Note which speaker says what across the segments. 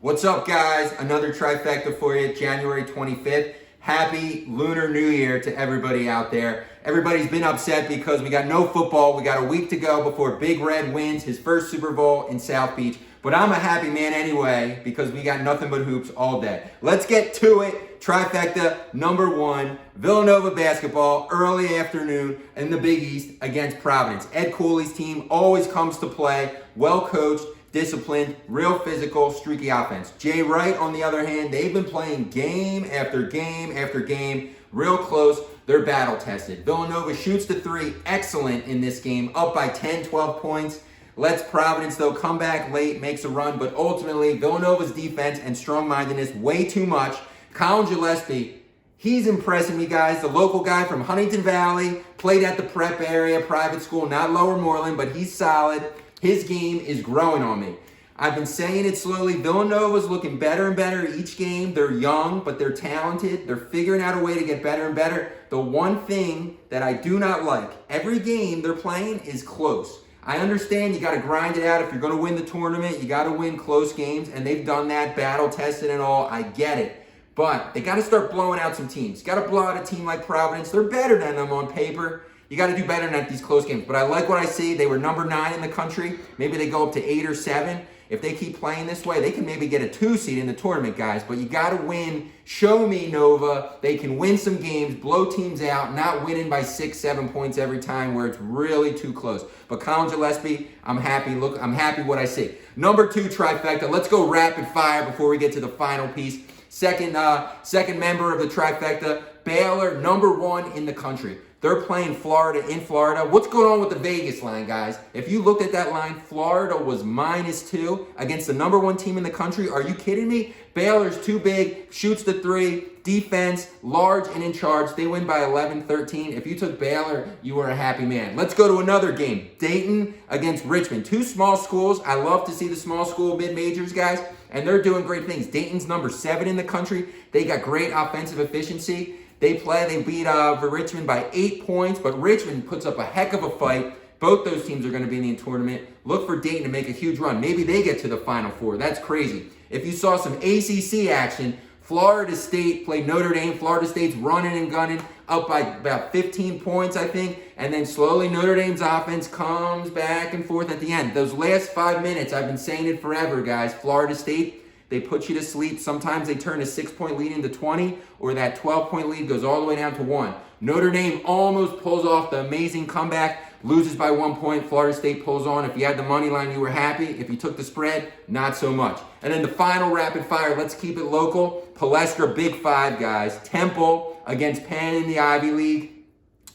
Speaker 1: What's up, guys? Another trifecta for you, January 25th. Happy Lunar New Year to everybody out there. Everybody's been upset because we got no football. We got a week to go before Big Red wins his first Super Bowl in South Beach. But I'm a happy man anyway because we got nothing but hoops all day. Let's get to it. Trifecta number one, Villanova basketball, early afternoon in the Big East against Providence. Ed Cooley's team always comes to play, well coached, disciplined, real physical, streaky offense. Jay Wright, on the other hand, they've been playing game after game after game, real close. They're battle tested. Villanova shoots the three, excellent in this game, up by 10, 12 points. Lets Providence, though, come back late, makes a run, but ultimately Villanova's defense and strong-mindedness way too much. Colin Gillespie, he's impressing me, guys. The local guy from Huntington Valley, played at the prep area, private school, not Lower Moreland, but he's solid. His game is growing on me. I've been saying it slowly. Villanova's looking better and better each game. They're young, but they're talented. They're figuring out a way to get better and better. The one thing that I do not like, every game they're playing is close. I understand you got to grind it out. If you're going to win the tournament, you got to win close games, and they've done that, battle tested and all. I get it. But they got to start blowing out some teams. Got to blow out a team like Providence. They're better than them on paper. You got to do better than at these close games. But I like what I see. They were number 9 in the country. Maybe they go up to 8 or 7. If they keep playing this way, they can maybe get a 2 seed in the tournament, guys. But you got to win. Show me, Nova. They can win some games, blow teams out, not winning by 6, 7 points every time where it's really too close. But Colin Gillespie, I'm happy. Look, I'm happy what I see. Number 2 trifecta. Let's go rapid fire before we get to the final piece. Second member of the trifecta, Baylor, number 1 in the country. They're playing Florida in Florida. What's going on with the Vegas line, guys? If you looked at that line, Florida was -2 against the number 1 team in the country. Are you kidding me? Baylor's too big, shoots the 3, defense, large and in charge. They win by 11-13. If you took Baylor, you were a happy man. Let's go to another game. Dayton against Richmond. 2 small schools. I love to see the small school mid-majors, guys, and they're doing great things. Dayton's number 7 in the country. They got great offensive efficiency. They beat Richmond by 8 points, but Richmond puts up a heck of a fight. Both those teams are going to be in the tournament. Look for Dayton to make a huge run. Maybe they get to the Final Four. That's crazy. If you saw some ACC action, Florida State played Notre Dame. Florida State's running and gunning, up by about 15 points, I think. And then slowly Notre Dame's offense comes back and forth at the end. Those last 5 minutes, I've been saying it forever, guys. Florida State, they put you to sleep. Sometimes they turn a 6-point lead into 20, or that 12-point lead goes all the way down to 1. Notre Dame almost pulls off the amazing comeback, loses by 1 point. Florida State pulls on. If you had the money line, you were happy. If you took the spread, not so much. And then the final rapid fire, let's keep it local. Palestra, Big 5, guys. Temple against Penn in the Ivy League.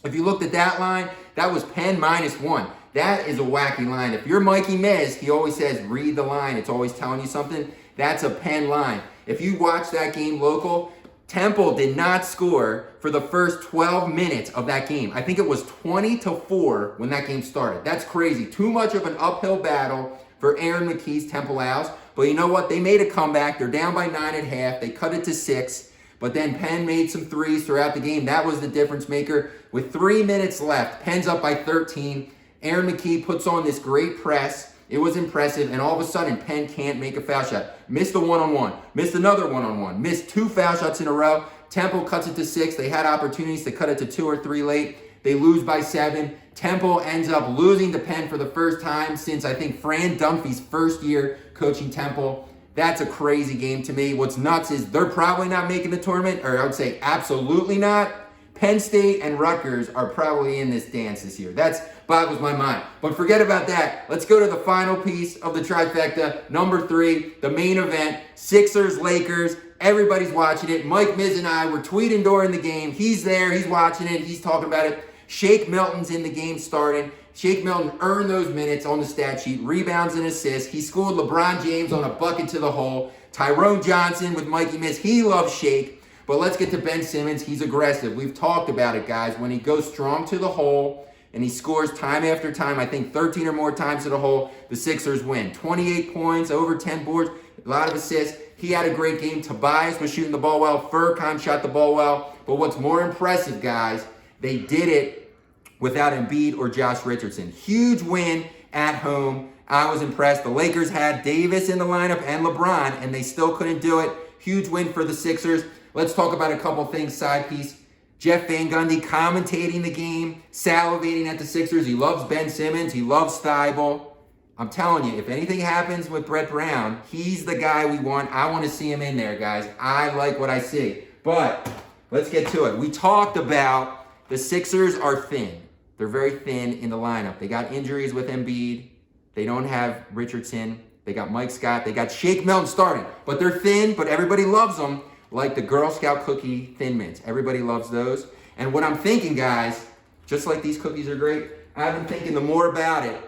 Speaker 1: If you looked at that line, that was Penn -1. That is a wacky line. If you're Mikey Miz, he always says, read the line. It's always telling you something. That's a Penn line. If you watch that game local, Temple did not score for the first 12 minutes of that game. I think it was 20-4 when that game started. That's crazy. Too much of an uphill battle for Aaron McKee's Temple Owls. But you know what? They made a comeback. They're down by 9 at half. They cut it to 6. But then Penn made some threes throughout the game. That was the difference maker. With 3 minutes left, Penn's up by 13. Aaron McKee puts on this great press. It was impressive, and all of a sudden, Penn can't make a foul shot. Missed a one-on-one. Missed another one-on-one. Missed 2 foul shots in a row. Temple cuts it to 6. They had opportunities to cut it to 2 or 3 late. They lose by 7. Temple ends up losing to Penn for the first time since, I think, Fran Dunphy's first year coaching Temple. That's a crazy game to me. What's nuts is they're probably not making the tournament, or I would say absolutely not. Penn State and Rutgers are probably in this dance this year. That boggles my mind. But forget about that. Let's go to the final piece of the trifecta. Number 3, the main event. Sixers, Lakers. Everybody's watching it. Mike Miz and I were tweeting during the game. He's there. He's watching it. He's talking about it. Shake Milton's in the game starting. Shake Milton earned those minutes on the stat sheet. Rebounds and assists. He schooled LeBron James on a bucket to the hole. Tyrone Johnson with Mikey Miz. He loves Shake. But let's get to Ben Simmons. He's aggressive. We've talked about it, guys. When he goes strong to the hole and he scores time after time, I think 13 or more times to the hole, the Sixers win. 28 points, over 10 boards, a lot of assists. He had a great game. Tobias was shooting the ball well. Furkan shot the ball well. But what's more impressive, guys, they did it without Embiid or Josh Richardson. Huge win at home. I was impressed. The Lakers had Davis in the lineup and LeBron, and they still couldn't do it. Huge win for the Sixers. Let's talk about a couple things, side piece. Jeff Van Gundy commentating the game, salivating at the Sixers. He loves Ben Simmons. He loves Thibault. I'm telling you, if anything happens with Brett Brown, he's the guy we want. I want to see him in there, guys. I like what I see. But let's get to it. We talked about the Sixers are thin. They're very thin in the lineup. They got injuries with Embiid. They don't have Richardson. They got Mike Scott. They got Shake Milton starting. But they're thin, but everybody loves them. Like the Girl Scout cookie Thin Mints. Everybody loves those. And what I'm thinking, guys, just like these cookies are great, I've been thinking the more about it.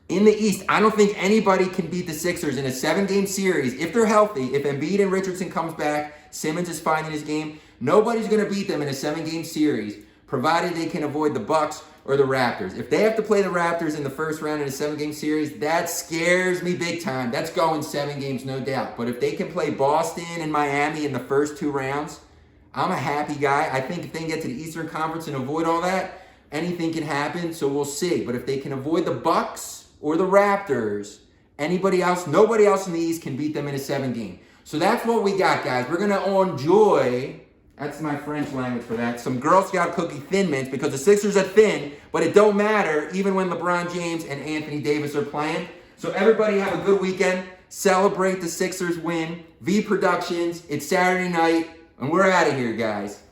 Speaker 1: In the East, I don't think anybody can beat the Sixers in a 7-game series. If they're healthy, if Embiid and Richardson comes back, Simmons is finding his game, nobody's going to beat them in a 7-game series, provided they can avoid the Bucks or the Raptors. If they have to play the Raptors in the first round in a 7-game series, that scares me big time. That's going 7 games, no doubt. But if they can play Boston and Miami in the first 2 rounds, I'm a happy guy. I think if they can get to the Eastern Conference and avoid all that, anything can happen, so we'll see. But if they can avoid the Bucks or the Raptors, anybody else, nobody else in the East can beat them in a 7-game. So that's what we got, guys. We're going to enjoy, that's my French language for that, some Girl Scout cookie Thin Mints, because the Sixers are thin, but it don't matter even when LeBron James and Anthony Davis are playing. So everybody have a good weekend. Celebrate the Sixers win. V Productions, it's Saturday night, and we're out of here, guys.